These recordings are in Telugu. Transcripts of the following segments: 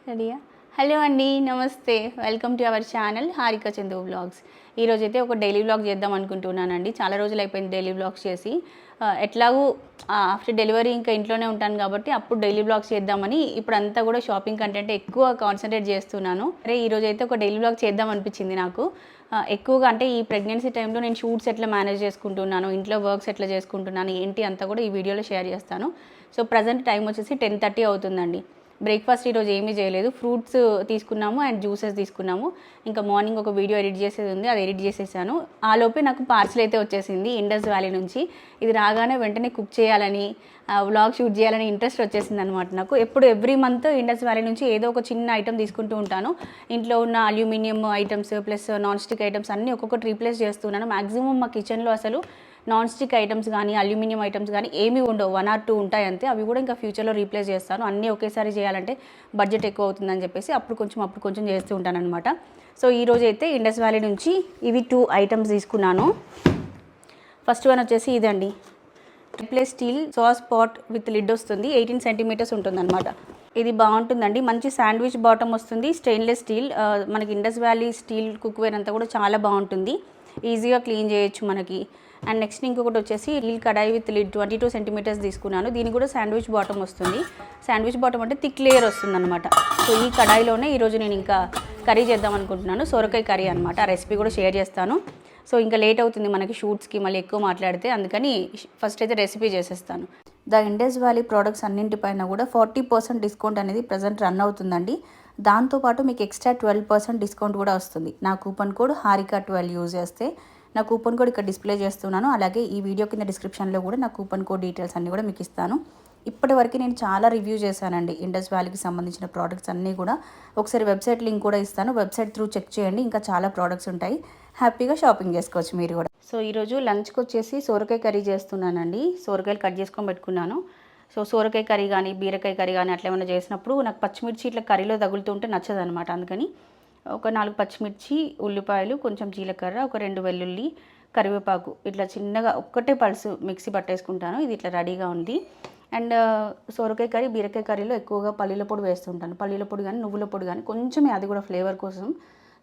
రెడీయా? హలో అండి, నమస్తే. Welcome to our channel Harika Chandu vlogs. ఈరోజైతే ఒక డైలీ వ్లాగ్ చేద్దాం అనుకుంటున్నానండి. చాలా రోజులు అయిపోయింది డైలీ వ్లాగ్స్ చేసి. ఎట్లాగూ ఆఫ్టర్ డెలివరీ ఇంకా ఇంట్లోనే ఉంటాను కాబట్టి అప్పుడు డైలీ వ్లాగ్స్ చేద్దామని ఇప్పుడంతా కూడా షాపింగ్ కంటెంట్ ఎక్కువ కాన్సన్ట్రేట్ చేస్తున్నాను. అరే ఈరోజైతే ఒక డైలీ వ్లాగ్ చేద్దాం అనిపించింది నాకు. ఎక్కువగా అంటే ఈ ప్రెగ్నెన్సీ టైంలో నేను షూట్స్ ఎట్లా మేనేజ్ చేసుకుంటున్నాను, ఇంట్లో వర్క్స్ ఎట్లా చేసుకుంటున్నాను ఏంటి అంతా కూడా ఈ వీడియోలో షేర్ చేస్తాను. సో ప్రజెంట్ టైం వచ్చేసి 10:30 అవుతుందండి. బ్రేక్ఫాస్ట్ ఈరోజు ఏమీ చేయలేదు. ఫ్రూట్స్ తీసుకున్నాము అండ్ జ్యూసెస్ తీసుకున్నాము. ఇంకా మార్నింగ్ ఒక వీడియో ఎడిట్ చేసేది ఉంది, అది ఎడిట్ చేసేసాను. ఆ లోపే నాకు పార్సల్ అయితే వచ్చేసింది ఇండస్ వ్యాలీ నుంచి. ఇది రాగానే వెంటనే కుక్ చేయాలని, వ్లాగ్ షూట్ చేయాలని ఇంట్రెస్ట్ వచ్చేసింది అనమాట నాకు. ఎవ్రీ మంత్ ఇండస్ వ్యాలీ నుంచి ఏదో ఒక చిన్న ఐటమ్ తీసుకుంటూ ఉంటాను. ఇంట్లో ఉన్న aluminium items plus non stick items అన్నీ ఒక్కొక్కటి రీప్లేస్ చేస్తున్నాను. మ్యాక్సిమం మా కిచెన్లో అసలు నాన్ స్టిక్ ఐటమ్స్ కానీ అల్యూమినియం ఐటమ్స్ కానీ ఏమీ ఉండవు, 1 or 2 ఉంటాయి అంతే. అవి కూడా ఇంకా ఫ్యూచర్లో రీప్లేస్ చేస్తాను. అన్నీ ఒకేసారి చేయాలంటే బడ్జెట్ ఎక్కువ అవుతుందని చెప్పేసి అప్పుడు కొంచెం చేస్తూ ఉంటాను అనమాట. సో ఈరోజు అయితే ఇండస్ వ్యాలీ నుంచి ఇవి 2 ఐటమ్స్ తీసుకున్నాను. ఫస్ట్ వన్ వచ్చేసి ఇదండి, triply steel sauce pot with lid వస్తుంది. 18 సెంటీమీటర్స్ ఉంటుందన్నమాట. ఇది బాగుంటుందండి, మంచి శాండ్విచ్ బాటమ్ వస్తుంది. స్టెయిన్లెస్ స్టీల్, మనకి ఇండస్ వ్యాలీ స్టీల్ కుక్వేర్ అంతా కూడా చాలా బాగుంటుంది. ఈజీగా క్లీన్ చేయొచ్చు మనకి. అండ్ నెక్స్ట్ ఇంకొకటి వచ్చేసి రీల్ కడాయి విత్ లిడ్ 22 సెంటీమీటర్స్ తీసుకున్నాను. దీనికి కూడా శాండ్విచ్ బాటమ్ వస్తుంది. శాండ్విచ్ బాటమ్ అంటే థిక్ లేయర్ వస్తుంది అనమాట. సో ఈ కడాయిలోనే ఈరోజు నేను ఇంకా కర్రీ చేద్దాం అనుకుంటున్నాను, సొరకాయ కర్రీ అనమాట. ఆ రెసిపీ కూడా షేర్ చేస్తాను. సో ఇంకా లేట్ అవుతుంది మనకి షూట్స్కి, మళ్ళీ ఎక్కువ మాట్లాడితే, అందుకని ఫస్ట్ అయితే రెసిపీ చేసేస్తాను. ద ఇండస్ వ్యాలీ ప్రోడక్ట్స్ అన్నింటిపైన కూడా 40% డిస్కౌంట్ అనేది ప్రజెంట్ రన్ అవుతుందండి. దాంతోపాటు మీకు ఎక్స్ట్రా 12% డిస్కౌంట్ కూడా వస్తుంది. నా కూపన్ కోడ్ HARIKA12 యూజ్ చేస్తే. నా కూపన్ కోడ్ ఇక్కడ డిస్ప్లే చేస్తున్నాను. అలాగే ఈ వీడియో కింద డిస్క్రిప్షన్లో కూడా నా కూపన్ కోడ్ డీటెయిల్స్ అన్నీ కూడా మీకు ఇస్తాను. ఇప్పటివరకు నేను చాలా రివ్యూ చేశానండి ఇండస్ వ్యాలీకి సంబంధించిన ప్రోడక్ట్స్ అన్నీ కూడా. ఒకసారి వెబ్సైట్ లింక్ కూడా ఇస్తాను, వెబ్సైట్ త్రూ చెక్ చేయండి. ఇంకా చాలా ప్రోడక్ట్స్ ఉంటాయి, హ్యాపీగా షాపింగ్ చేసుకోవచ్చు మీరు కూడా. సో ఈరోజు లంచ్కి వచ్చేసి సొరకాయ కర్రీ చేస్తున్నానండి. సొరకాయలు కట్ చేసుకొని పెట్టుకున్నాను. సో సొరకాయ కర్రీ కానీ బీరకాయ కర్రీ కానీ అట్లా ఏమైనా చేసినప్పుడు నాకు పచ్చిమిర్చి ఇట్లా కర్రీలో తగులుతుంటే నచ్చదనమాట. అందుకని ఒక 4 పచ్చిమిర్చి, ఉల్లిపాయలు, కొంచెం జీలకర్ర, ఒక 2 వెల్లుల్లి, కరివేపాకు ఇట్లా చిన్నగా ఒక్కటే పల్సు మిక్సీ పట్టేసుకుంటాను. ఇది ఇట్లా రెడీగా ఉంది. అండ్ సొరకాయ కర్రీ బీరకాయ కర్రీలో ఎక్కువగా పల్లీల పొడి వేస్తుంటాను. పల్లీల పొడి కానీ నువ్వుల పొడి కానీ కొంచెమే, అది కూడా ఫ్లేవర్ కోసం.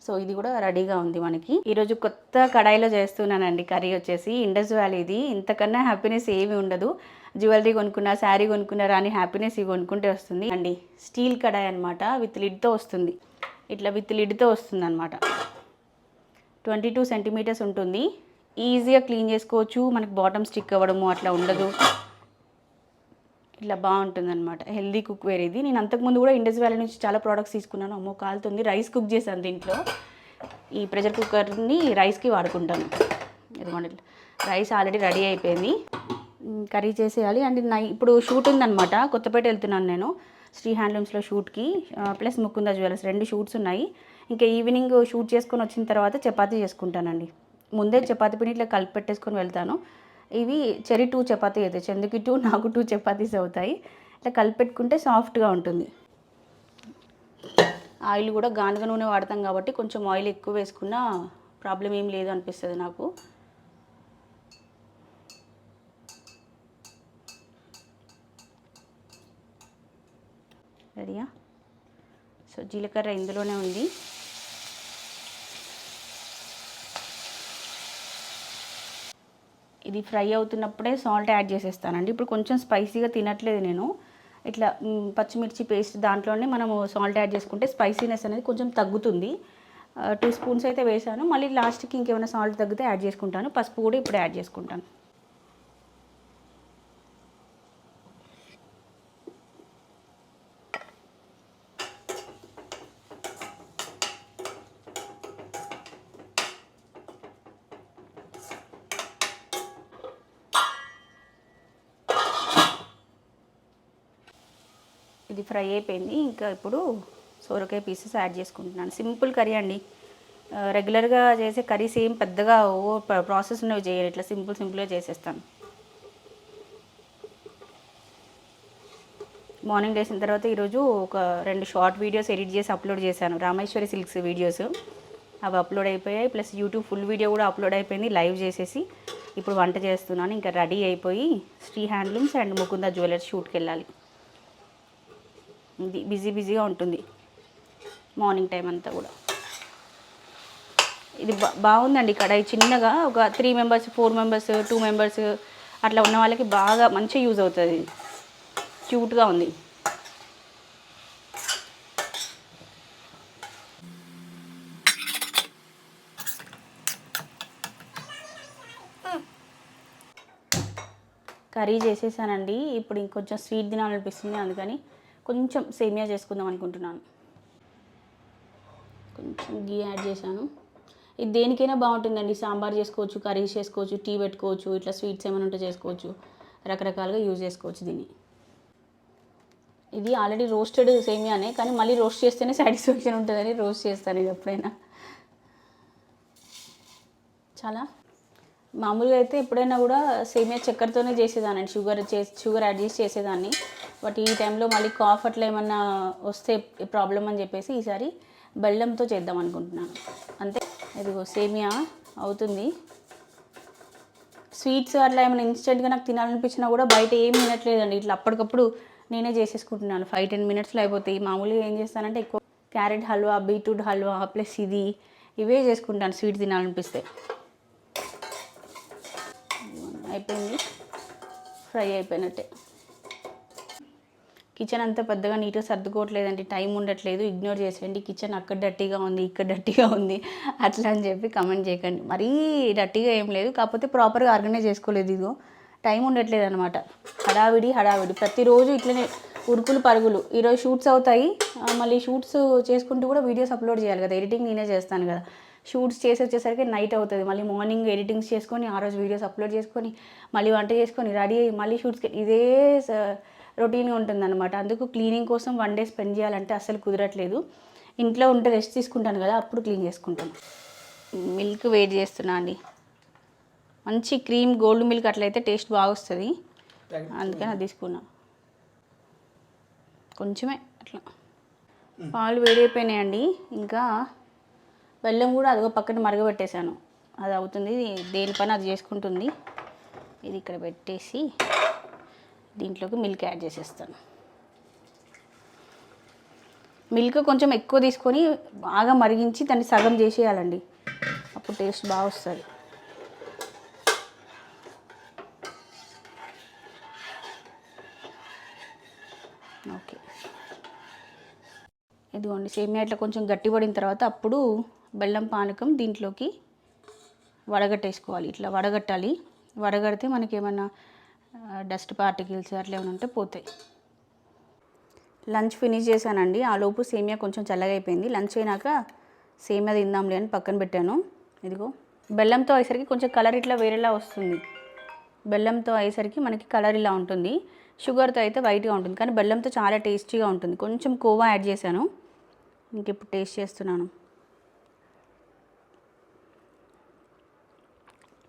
సో ఇది కూడా రెడీగా ఉంది మనకి. ఈరోజు కొత్త కడాయిలో చేస్తున్నానండి కర్రీ వచ్చేసి ఇండస్ వ్యాలీది. ఇంతకన్నా హ్యాపీనెస్ ఏమి ఉండదు. జ్యువెలరీ కొనుక్కున్నా, శారీ కొనుక్కున్నా రాని హ్యాపీనెస్ ఇవి కొనుక్కుంటే వస్తుంది అండి. స్టీల్ కడాయి అనమాట, విత్ లిడ్తో వస్తుంది. ఇట్లా విత్ లిడ్తో వస్తుంది అనమాట. 22 సెంటీమీటర్స్ ఉంటుంది. ఈజీగా క్లీన్ చేసుకోవచ్చు, మనకి బాటమ్ స్టిక్ అవ్వడము అట్లా ఉండదు. ఇట్లా బాగుంటుంది అనమాట. హెల్దీ కుక్వేర్ ఇది. నేను అంతకుముందు కూడా ఇండస్ వ్యాలీ నుంచి చాలా ప్రోడక్ట్స్ తీసుకున్నాను. అమ్మో కాలుతుంది. రైస్ కుక్ చేశాను దీంట్లో. ఈ ప్రెషర్ కుక్కర్ని రైస్కి వాడుకుంటాను. ఇదిగోండి, రైస్ ఆల్రెడీ రెడీ అయిపోయింది, కర్రీ చేసేయాలి. అండ్ ఇప్పుడు షూట్ ఉందనమాట, కొత్తపేట వెళ్తున్నాను నేను శ్రీ హ్యాండ్లూమ్స్లో షూట్కి, ప్లస్ ముకుంద జ్యువెలర్స్ 2 షూట్స్ ఉన్నాయి. ఇంకా ఈవినింగ్ షూట్ చేసుకొని వచ్చిన తర్వాత చపాతీ చేసుకుంటానండి. ముందే చపాతీ పిండి ఇట్లా కలిపి పెట్టేసుకొని వెళ్తాను. ఇవి చెరీ 2 చపాతీ అవుతాయి, చందుకి 2, నాకు 2 చపాతీస్ అవుతాయి. ఇట్లా కలిపి పెట్టుకుంటే సాఫ్ట్గా ఉంటుంది. ఆయిల్ కూడా గానుగ నూనె వాడతాం కాబట్టి కొంచెం ఆయిల్ ఎక్కువ వేసుకున్నా ప్రాబ్లం ఏం లేదు అనిపిస్తుంది నాకు. రెడీయా? సో జీలకర్ర ఇందులోనే ఉంది. ఇది ఫ్రై అవుతున్నప్పుడే సాల్ట్ యాడ్ చేసేస్తానండి. ఇప్పుడు కొంచెం స్పైసీగా తినట్లేదు నేను. ఇట్లా పచ్చిమిర్చి పేస్ట్ దాంట్లోనే మనము సాల్ట్ యాడ్ చేసుకుంటే స్పైసీనెస్ అనేది కొంచెం తగ్గుతుంది. 2 స్పూన్స్ అయితే వేసాను. మళ్ళీ లాస్ట్కి ఇంకేమైనా సాల్ట్ తగ్గితే యాడ్ చేసుకుంటాను. పసుపు కూడా ఇప్పుడు యాడ్ చేసుకుంటాను. ఇది ఫ్రై అయిపోయింది. ఇంకా ఇప్పుడు సొరకాయ పీసెస్ యాడ్ చేసుకుంటున్నాను. సింపుల్ కర్రీ అండి. రెగ్యులర్గా చేసే కర్రీస్ ఏం పెద్దగా ప్రాసెస్ ఉన్నవి చేయరు, ఇట్లా సింపుల్గా చేసేస్తాను. మార్నింగ్ చేసిన తర్వాత ఈరోజు ఒక 2 షార్ట్ వీడియోస్ ఎడిట్ చేసి అప్లోడ్ చేశాను, రామేశ్వరి సిల్క్స్ వీడియోస్. అవి అప్లోడ్ అయిపోయాయి. ప్లస్ యూట్యూబ్ ఫుల్ వీడియో కూడా అప్లోడ్ అయిపోయింది, లైవ్ చేసేసి ఇప్పుడు వంట చేస్తున్నాను. ఇంకా రెడీ అయిపోయి Sri handlooms and Mukunda jewellers షూట్కి వెళ్ళాలి. ఇది బిజీగా ఉంటుంది. మార్నింగ్ టైం అంతా కూడా. ఇది బాగుందండి కడాయి. చిన్నగా ఒక 3 మెంబర్స్ 4 మెంబర్స్ 2 మెంబర్స్ అట్లా ఉన్న వాళ్ళకి బాగా మంచిగా యూజ్ అవుతుంది. క్యూట్గా ఉంది. కర్రీ చేసేసానండి. ఇప్పుడు ఇంకొంచెం స్వీట్ తినాలనిపిస్తుంది, అందుకని కొంచెం సేమియా చేసుకుందాం అనుకుంటున్నాను. కొంచెం గీ యాడ్ చేశాను. ఇది దేనికైనా బాగుంటుందండి. సాంబార్ చేసుకోవచ్చు, కర్రీస్ చేసుకోవచ్చు, టీ పెట్టుకోవచ్చు, ఇట్లా స్వీట్స్ ఏమైనా ఉంటే చేసుకోవచ్చు, రకరకాలుగా యూజ్ చేసుకోవచ్చు దీన్ని. ఇది ఆల్రెడీ రోస్టెడ్ సేమియానే, కానీ మళ్ళీ రోస్ట్ చేస్తేనే సాటిస్ఫాక్షన్ ఉంటుందని రోస్ట్ చేస్తాను ఇది ఎప్పుడైనా. చాలా మామూలుగా అయితే ఎప్పుడైనా కూడా సేమియా చక్కెరతోనే చేసేదాన్ని, షుగర్ యాడ్ చేసి చేసేదాన్ని. బట్ ఈ టైంలో మళ్ళీ కాఫ్ అట్లా ఏమన్నా వస్తే ప్రాబ్లం అని చెప్పేసి ఈసారి బెల్లంతో చేద్దాం అనుకుంటున్నాను. అంతే. ఇదిగో సేమియా అవుతుంది. స్వీట్స్ అట్లా ఏమైనా ఇన్స్టెంట్గా నాకు తినాలనిపించినా కూడా బయట ఏం తినట్లేదండి. ఇట్లా అప్పటికప్పుడు నేనే చేసేసుకుంటున్నాను. 5-10 మినిట్స్లో అయిపోతాయి. మామూలుగా ఏం చేస్తానంటే ఎక్కువ carrot halwa, beetroot halwa plus ఇవే చేసుకుంటాను స్వీట్ తినాలనిపిస్తే. అయిపోయింది, ఫ్రై అయిపోయినట్టే. కిచెన్ అంతా పెద్దగా నీట్గా సర్దుకోవట్లేదండి, టైం ఉండట్లేదు, ఇగ్నోర్ చేసేయండి. కిచెన్ అక్కడ డర్టీగా ఉంది, ఇక్కడ డర్టీగా ఉంది అట్లా అని చెప్పి కమెంట్ చేయకండి. మరీ డర్టీగా ఏం లేదు, కాకపోతే ప్రాపర్గా ఆర్గనైజ్ చేసుకోలేదు. ఇదిగో టైం ఉండట్లేదు అనమాట. హడావిడి ప్రతిరోజు ఇట్లనే ఉరుకులు పరుగులు. ఈరోజు షూట్స్ అవుతాయి, మళ్ళీ షూట్స్ చేసుకుంటూ కూడా వీడియోస్ అప్లోడ్ చేయాలి కదా. ఎడిటింగ్ నేనే చేస్తాను కదా. షూట్స్ చేసి వచ్చేసరికి నైట్ అవుతుంది. మళ్ళీ మార్నింగ్ ఎడిటింగ్స్ చేసుకొని ఆ రోజు వీడియోస్ అప్లోడ్ చేసుకొని మళ్ళీ వంట చేసుకొని రెడీ అయ్యి మళ్ళీ షూట్స్కి ఇదే రొటీన్గా ఉంటుందన్నమాట. అందుకు క్లీనింగ్ కోసం 1 డే స్పెండ్ చేయాలంటే అస్సలు కుదరట్లేదు. ఇంట్లో ఉంటే రెస్ట్ తీసుకుంటాను కదా, అప్పుడు క్లీన్ చేసుకుంటాను. మిల్క్ వేడి చేస్తున్నా అండి. మంచి క్రీమ్ గోల్డ్ మిల్క్ అట్లయితే టేస్ట్ బాగా వస్తుంది, అందుకని అది తీసుకున్నా. కొంచెమే అట్లా. పాలు వేడైపోయినాయండి. ఇంకా బెల్లం కూడా అదిగో పక్కన మరగబెట్టేశాను, అది అవుతుంది. దేని పని అది చేసుకుంటుంది. ఇది ఇక్కడ పెట్టేసి దీంట్లోకి మిల్క్ యాడ్ చేసేస్తాను. మిల్క్ కొంచెం ఎక్కువ తీసుకొని బాగా మరిగించి దాన్ని సగం చేసేయాలండి, అప్పుడు టేస్ట్ బాగా వస్తుంది. ఓకే, ఇదిగోండి సేమియా ఇట్లా కొంచెం గట్టిపడిన తర్వాత అప్పుడు బెల్లం పానకం దీంట్లోకి వడగట్టేసుకోవాలి. ఇట్లా వడగట్టాలి. వడగడితే మనకి ఏమన్నా డస్ట్ పార్టికల్స్ అట్లా ఏమైనా ఉంటే పోతాయి. లంచ్ ఫినిష్ చేశానండి. ఆ లోపు సేమియా కొంచెం చల్లగా అయిపోయింది. లంచ్ అయినాక సేమియా తిందాంలే అని పక్కన పెట్టాను. ఇదిగో బెల్లంతో అయ్యేసరికి కొంచెం కలర్ ఇట్లా వేరేలా వస్తుంది. బెల్లంతో అయ్యేసరికి మనకి కలర్ ఇలా ఉంటుంది. షుగర్తో అయితే వైట్గా ఉంటుంది, కానీ బెల్లంతో చాలా టేస్టీగా ఉంటుంది. కొంచెం కోవా యాడ్ చేశాను. ఇంక ఇప్పుడు టేస్ట్ చేస్తున్నాను.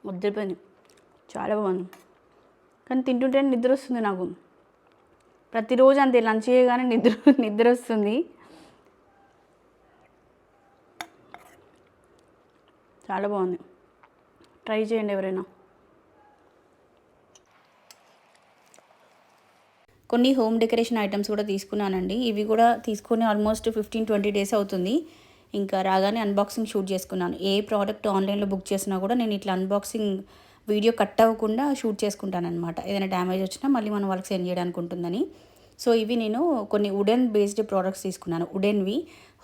ముద్రపోయింది, చాలా బాగుంది. కానీ తింటుంటే నిద్ర వస్తుంది నాకు. ప్రతిరోజు అంతే, లంచ్ చేయగానే నిద్ర వస్తుంది. చాలా బాగుంది, ట్రై చేయండి ఎవరైనా. కొన్ని హోమ్ డెకరేషన్ ఐటమ్స్ కూడా తీసుకున్నానండి. ఇవి కూడా తీసుకొని ఆల్మోస్ట్ 15-20 డేస్ అవుతుంది. ఇంకా రాగానే అన్బాక్సింగ్ షూట్ చేసుకున్నాను. ఏ ప్రోడక్ట్ ఆన్లైన్లో బుక్ చేసినా కూడా నేను ఇట్లా అన్బాక్సింగ్ వీడియో కట్ అవ్వకుండా షూట్ చేసుకుంటాను అనమాట. ఏదైనా డ్యామేజ్ వచ్చినా మళ్ళీ మనం వాళ్ళకి సెండ్ చేయడానికి ఉంటుందని. సో ఇవి నేను కొన్ని వుడెన్ బేస్డ్ ప్రోడక్ట్స్ తీసుకున్నాను. వుడెన్వి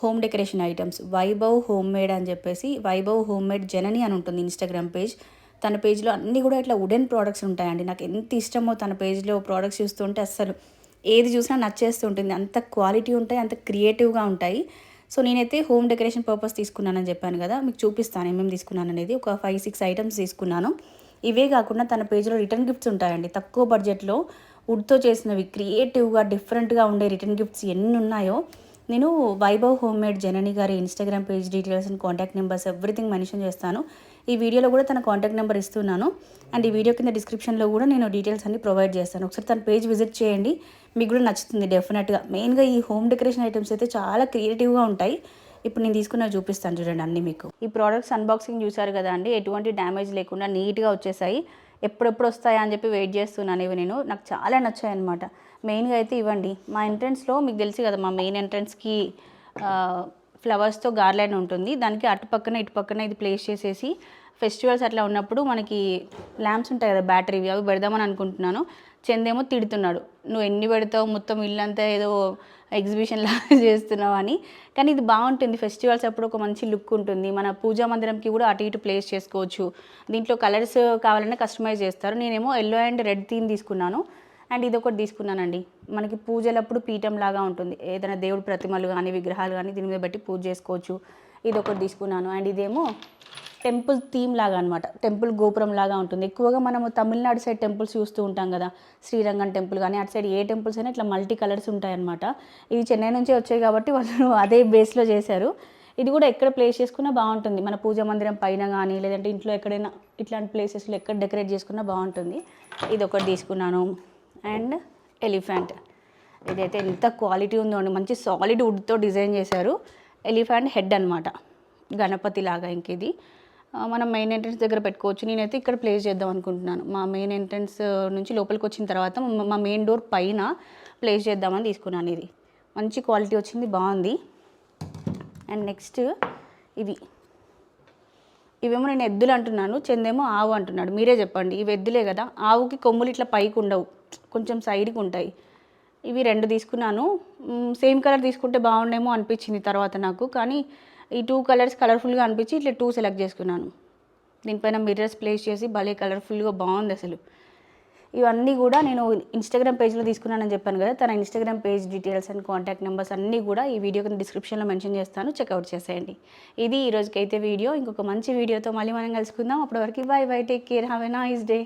home decoration items. Vaibhav home made అని చెప్పేసి, వైభవ్ హోమ్ మేడ్ జనని అని ఉంటుంది ఇన్స్టాగ్రామ్ పేజ్. తన పేజ్లో అన్నీ కూడా ఇట్లా వుడెన్ ప్రోడక్ట్స్ ఉంటాయండి. నాకు ఎంత ఇష్టమో తన పేజ్లో ప్రోడక్ట్స్ చూస్తుంటే అస్సలు ఏది చూసినా నచ్చేస్తుంటుంది. అంత క్వాలిటీ ఉంటాయి, అంత క్రియేటివ్గా ఉంటాయి. సో నేనైతే హోమ్ డెకరేషన్ పర్పస్ తీసుకున్నానని చెప్పాను కదా, మీకు చూపిస్తాను ఏమేమి తీసుకున్నాను అనేది. ఒక 5-6 ఐటమ్స్ తీసుకున్నాను. ఇవే కాకుండా తన పేజ్లో రిటర్న్ గిఫ్ట్స్ ఉంటాయండి. తక్కువ బడ్జెట్లో వుడ్తో చేసినవి క్రియేటివ్గా డిఫరెంట్గా ఉండే రిటర్న్ గిఫ్ట్స్ ఎన్ని ఉన్నాయో నేను వైభవ్ హోమ్ మేడ్ జనని గారి Instagram page details and contact numbers everything mention చేస్తాను. ఈ వీడియోలో కూడా తన కాంటాక్ట్ నెంబర్ ఇస్తున్నాను. అండ్ ఈ వీడియో కింద డిస్క్రిప్షన్లో కూడా నేను డీటెయిల్స్ అన్ని ప్రొవైడ్ చేస్తాను. ఒకసారి తన పేజ్ విజిట్ చేయండి, మీకు కూడా నచ్చుతుంది డెఫినెట్గా. మెయిన్గా ఈ హోమ్ డెకరేషన్ ఐటమ్స్ అయితే చాలా క్రియేటివ్గా ఉంటాయి. ఇప్పుడు నేను తీసుకున్నవి చూపిస్తాను చూడండి అన్నీ మీకు. ఈ ప్రోడక్ట్స్ అన్బాక్సింగ్ చూసారు కదా అండి, ఎటువంటి డ్యామేజ్ లేకుండా నీట్గా వచ్చేసాయి. ఎప్పుడెప్పుడు వస్తాయా అని చెప్పి వెయిట్ చేస్తున్నాను. ఇవి నాకు చాలా నచ్చాయి అనమాట. మెయిన్గా అయితే ఇవ్వండి. మా ఎంట్రన్స్లో మీకు తెలుసు కదా, మా మెయిన్ ఎంట్రన్స్కి ఫ్లవర్స్తో గార్లైన్ ఉంటుంది. దానికి అటుపక్కన ఇటుపక్కన ఇది ప్లేస్ చేసేసి ఫెస్టివల్స్ అట్లా ఉన్నప్పుడు మనకి ల్యాంప్స్ ఉంటాయి కదా బ్యాటరీవి, అవి పెడదామని అనుకుంటున్నాను. చందేమో తిడుతున్నాడు, నువ్వు ఎన్ని పెడతావు, మొత్తం ఇల్లంతా ఏదో ఎగ్జిబిషన్ లాగా చేస్తున్నావు అని. కానీ ఇది బాగుంటుంది, ఫెస్టివల్స్ అప్పుడు ఒక మంచి లుక్ ఉంటుంది. మన పూజా మందిరంకి కూడా అటు ఇటు ప్లేస్ చేసుకోవచ్చు. దీంట్లో కలర్స్ కావాలన్నా కస్టమైజ్ చేస్తారు. నేనేమో ఎల్లో అండ్ రెడ్ థీమ్ తీసుకున్నాను. అండ్ ఇది ఒకటి తీసుకున్నానండి, మనకి పూజలప్పుడు పీఠం లాగా ఉంటుంది. ఏదైనా దేవుడి ప్రతిమలు కానీ విగ్రహాలు కానీ దీని మీద బట్టి పూజ చేసుకోవచ్చు. ఇది ఒకటి తీసుకున్నాను. అండ్ ఇదేమో టెంపుల్ థీమ్ లాగా అనమాట, టెంపుల్ గోపురం లాగా ఉంటుంది. ఎక్కువగా మనము తమిళనాడు సైడ్ టెంపుల్స్ చూస్తూ ఉంటాం కదా, శ్రీరంగం టెంపుల్ కానీ అటు సైడ్ ఏ టెంపుల్స్ అయినా ఇట్లా మల్టీ కలర్స్ ఉంటాయన్నమాట. ఇది చెన్నై నుంచే వచ్చాయి కాబట్టి వాళ్ళు అదే బేస్లో చేశారు. ఇది కూడా ఎక్కడ ప్లేస్ చేసుకున్నా బాగుంటుంది, మన పూజా మందిరం పైన కానీ లేదంటే ఇంట్లో ఎక్కడైనా ఇట్లాంటి ప్లేసెస్లో ఎక్కడ డెకరేట్ చేసుకున్నా బాగుంటుంది. ఇది ఒకటి తీసుకున్నాను. అండ్ ఎలిఫెంట్, ఇదైతే ఎంత క్వాలిటీ ఉందో అండి, మంచి సాలిడ్ వుడ్తో డిజైన్ చేశారు. ఎలిఫెంట్ హెడ్ అనమాట, గణపతి లాగా. ఇంక ఇది మనం మెయిన్ ఎంట్రన్స్ దగ్గర పెట్టుకోవచ్చు. నేనైతే ఇక్కడ ప్లేస్ చేద్దాం అనుకుంటున్నాను. మా మెయిన్ ఎంట్రన్స్ నుంచి లోపలికి వచ్చిన తర్వాత మా మెయిన్ డోర్ పైన ప్లేస్ చేద్దామని తీసుకున్నాను. ఇది మంచి క్వాలిటీ వచ్చింది, బాగుంది. అండ్ నెక్స్ట్ ఇవేమో నేను ఎద్దులు అంటున్నాను, చందేమో ఆవు అంటున్నాడు. మీరే చెప్పండి, ఇవి ఎద్దులే కదా, ఆవుకి కొమ్ములు ఇట్లా పైకి ఉండవు, కొంచెం సైడ్కి ఉంటాయి. ఇవి 2 తీసుకున్నాను. సేమ్ కలర్ తీసుకుంటే బాగుండేమో అనిపించింది తర్వాత నాకు, కానీ ఈ 2 కలర్స్ కలర్ఫుల్గా అనిపించి ఇట్లా 2 సెలెక్ట్ చేసుకున్నాను. దీనిపైన మిర్రర్స్ ప్లేస్ చేసి భలే కలర్ఫుల్గా బాగుంది అసలు. ఇవన్నీ కూడా నేను ఇన్స్టాగ్రామ్ పేజ్లో తీసుకున్నానని చెప్పాను కదా, తన Instagram page details and contact numbers అన్నీ కూడా ఈ వీడియో కింద డిస్క్రిప్షన్లో మెన్షన్ చేస్తాను, చెక్అవుట్ చేసేయండి. ఇది ఈ రోజుకైతే వీడియో. ఇంకొక మంచి వీడియోతో మళ్ళీ మనం కలుసుకుందాం. అప్పటి వరకు by by, take care, have a nice day.